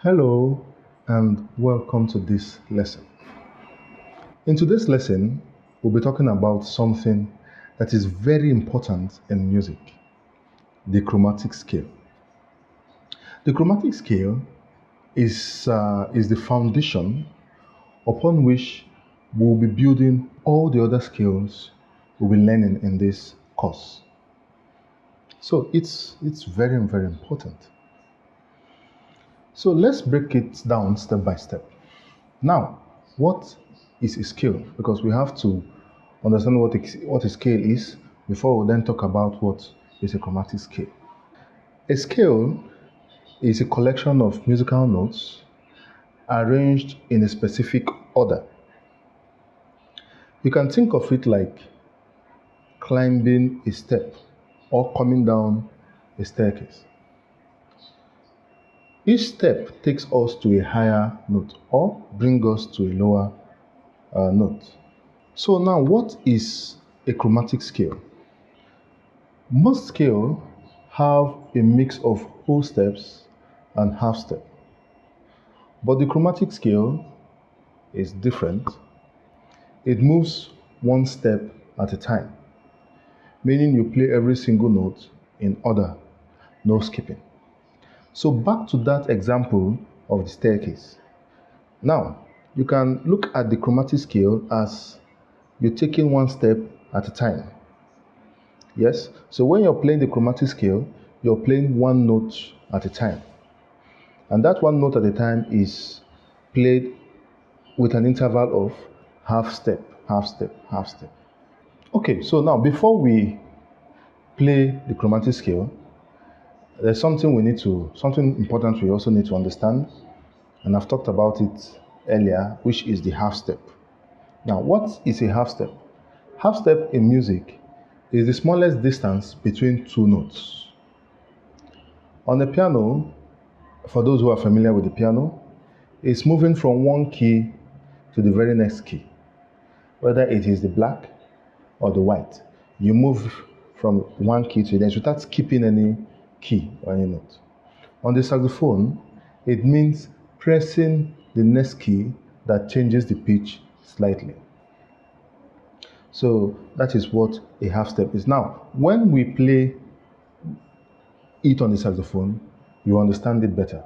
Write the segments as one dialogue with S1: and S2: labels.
S1: Hello and welcome to this lesson. In today's lesson, we'll be talking about something that is very important in music, the chromatic scale. The chromatic scale is the foundation upon which we'll be building all the other skills we'll be learning in this course. So it's very, very important. So let's break it down step by step. Now, what is a scale? Because we have to understand what a scale is before we then talk about what is a chromatic scale. A scale is a collection of musical notes arranged in a specific order. You can think of it like climbing a step or coming down a staircase. Each step takes us to a higher note or brings us to a lower note. So now, what is a chromatic scale? Most scales have a mix of whole steps and half step. But the chromatic scale is different. It moves one step at a time, meaning you play every single note in order, no skipping. So back to that example of the staircase. Now, you can look at the chromatic scale as you're taking one step at a time. Yes, so when you're playing the chromatic scale, you're playing one note at a time. And that one note at a time is played with an interval of half step, half step, half step. Okay, so now before we play the chromatic scale, there's something important we also need to understand, and I've talked about it earlier, which is the half step. Now, what is a half step? Half step in music is the smallest distance between two notes. On the piano, for those who are familiar with the piano, it's moving from one key to the very next key. Whether it is the black or the white, you move from one key to the next without skipping any key or any note. On the saxophone, it means pressing the next key that changes the pitch slightly. So that is what a half step is. Now, when we play it on the saxophone, you understand it better.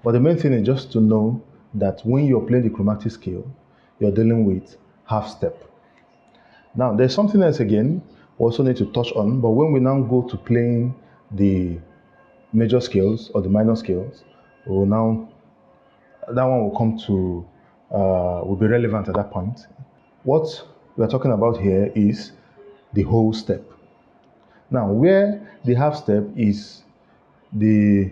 S1: But the main thing is just to know that when you're playing the chromatic scale, you're dealing with half step. Now, there's something else again we also need to touch on, but when we now go to playing the major scales or the minor scales, that one will come to, will be relevant at that point. What we are talking about here is the whole step. Now, where the half step is the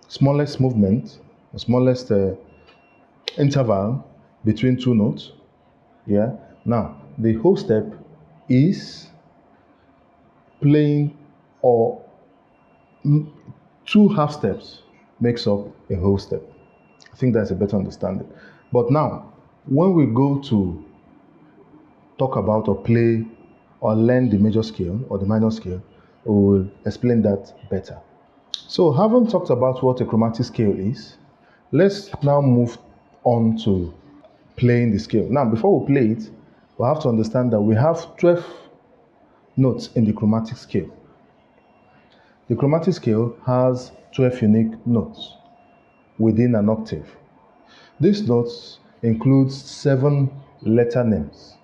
S1: smallest movement, the smallest interval between two notes. Yeah. Now, the whole step is playing or two half steps makes up a whole step. I think that's a better understanding. But now, when we go to talk about or play or learn the major scale or the minor scale, we will explain that better. So, having talked about what a chromatic scale is, let's now move on to playing the scale. Now, before we play it, we have to understand that we have 12 notes in the chromatic scale. The chromatic scale has 12 unique notes within an octave. These notes include 7 letter names,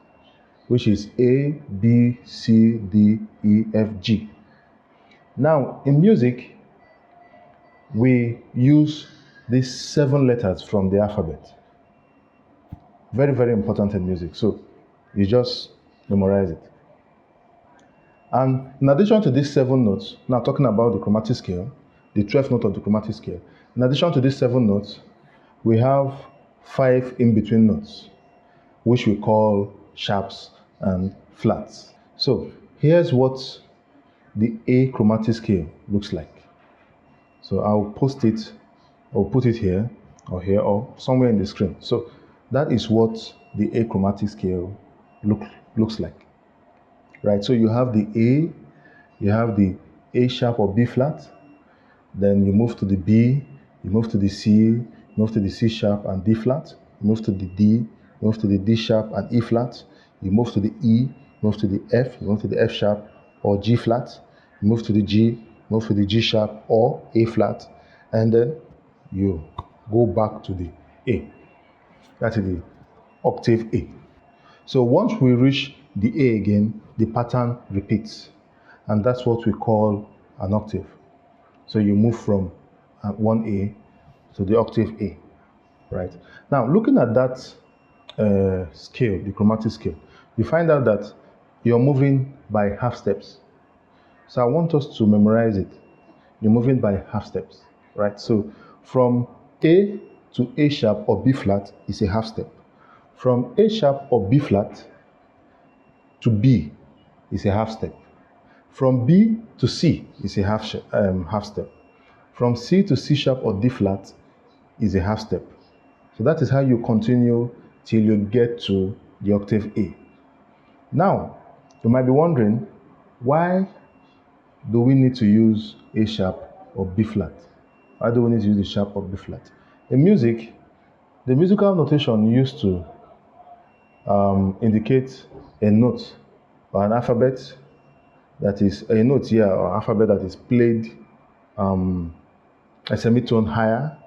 S1: which is A, B, C, D, E, F, G. Now, in music, we use these 7 letters from the alphabet. Very, very important in music. So you just memorize it. And in addition to these 7 notes, now talking about the chromatic scale, the 12th note of the chromatic scale, in addition to these 7 notes, we have 5 in-between notes, which we call sharps and flats. So here's what the A chromatic scale looks like. So I'll put it here or somewhere in the screen. So that is what the A chromatic scale look, looks like, right? So you have the A, you have the A sharp or B flat, then you move to the B, you move to the C, you move to the C sharp and D flat, you move to the D, you move to the D sharp and E flat, you move to the E, you move to the F, you move to the F sharp or G flat, you move to the G, move to the G sharp or A flat, and then you go back to the A. That is the octave A. So once we reach the A again, the pattern repeats, and that's what we call an octave. So you move from 1A to the octave A, right? Now, looking at that scale, the chromatic scale, you find out that you're moving by half steps. So I want us to memorize it. You're moving by half steps, right? So from A to A sharp or B flat is a half step. From A sharp or B flat to B is a half step. From B to C is a half step. From C to C sharp or D flat is a half step. So that is how you continue till you get to the octave A. Now, you might be wondering, why do we need to use A sharp or B flat? Why do we need to use the sharp or B flat? In music, the musical notation used to indicate a note or an alphabet that is a note here or alphabet that is played a semitone higher.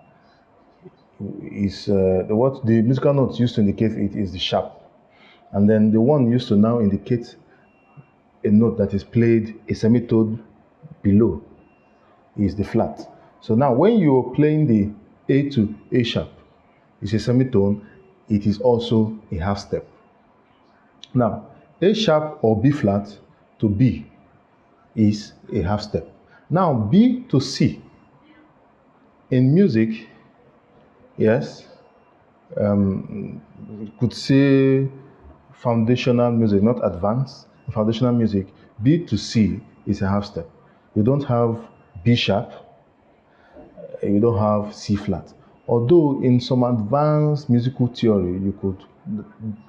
S1: Is what the musical notes used to indicate it is the sharp, and then the one used to now indicate a note that is played a semitone below is the flat. So now when you're playing the A to A sharp, it's a semitone, it is also a half step. Now, A sharp or B flat to B is a half step. Now, B to C in music, yes, you could say foundational music, not advanced. Foundational music, B to C is a half step. You don't have B sharp, you don't have C flat. Although in some advanced musical theory,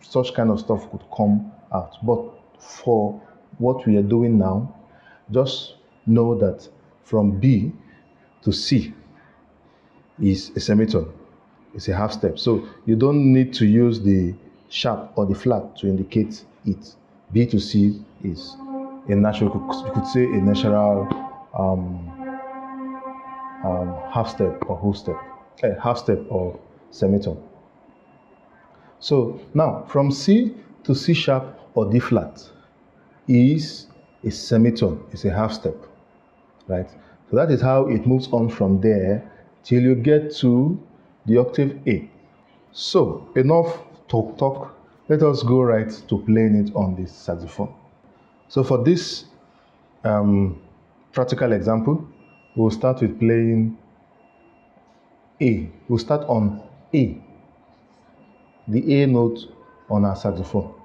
S1: such kind of stuff could come out. But for what we are doing now, just know that from B to C is a semitone. It's a half step. So you don't need to use the sharp or the flat to indicate it. B to C is a natural, you could say a natural half step or whole step, half step or semitone. So now from C to C sharp or D flat is a semitone, it's a half step, right? So that is how it moves on from there till you get to the octave A. So enough talk. Let us go right to playing it on the saxophone. So for this practical example, we'll start with playing A. We'll start on A, the A note on our saxophone.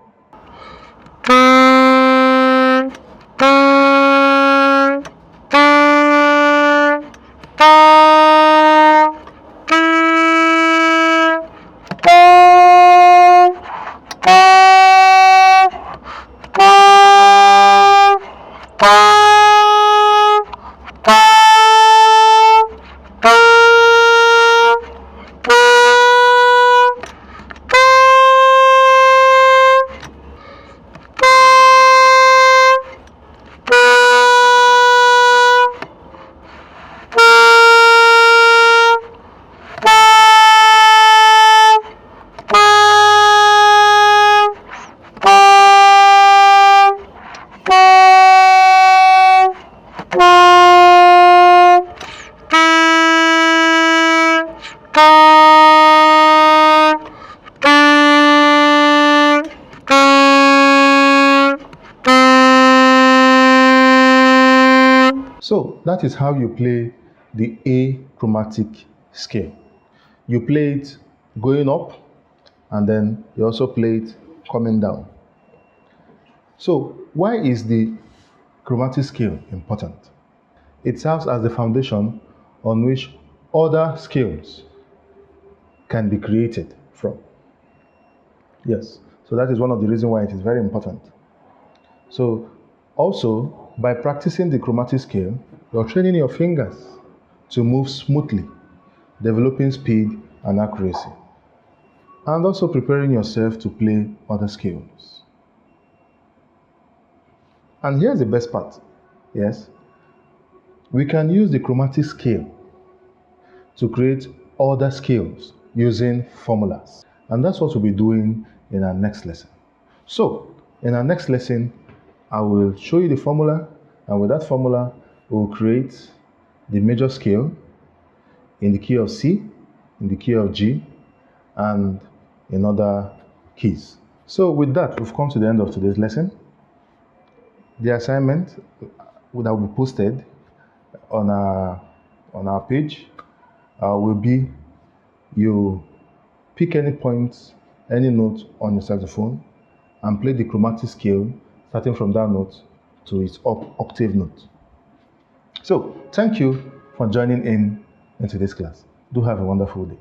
S1: So that is how you play the A chromatic scale. You play it going up, and then you also play it coming down. So why is the chromatic scale important? It serves as the foundation on which other scales can be created from. Yes, So that is one of the reasons why it is very important. So also, by practicing the chromatic scale, you're training your fingers to move smoothly, developing speed and accuracy, and also preparing yourself to play other scales. And here's the best part. Yes, we can use the chromatic scale to create other scales using formulas. And that's what we'll be doing in our next lesson. So, in our next lesson, I will show you the formula, and with that formula, we'll create the major scale in the key of C, in the key of G, and in other keys. So with that, we've come to the end of today's lesson. The assignment that will be posted on our page will be you pick any point, any note on your saxophone, and play the chromatic scale starting from that note to its octave note. So thank you for joining in today's class. Do have a wonderful day.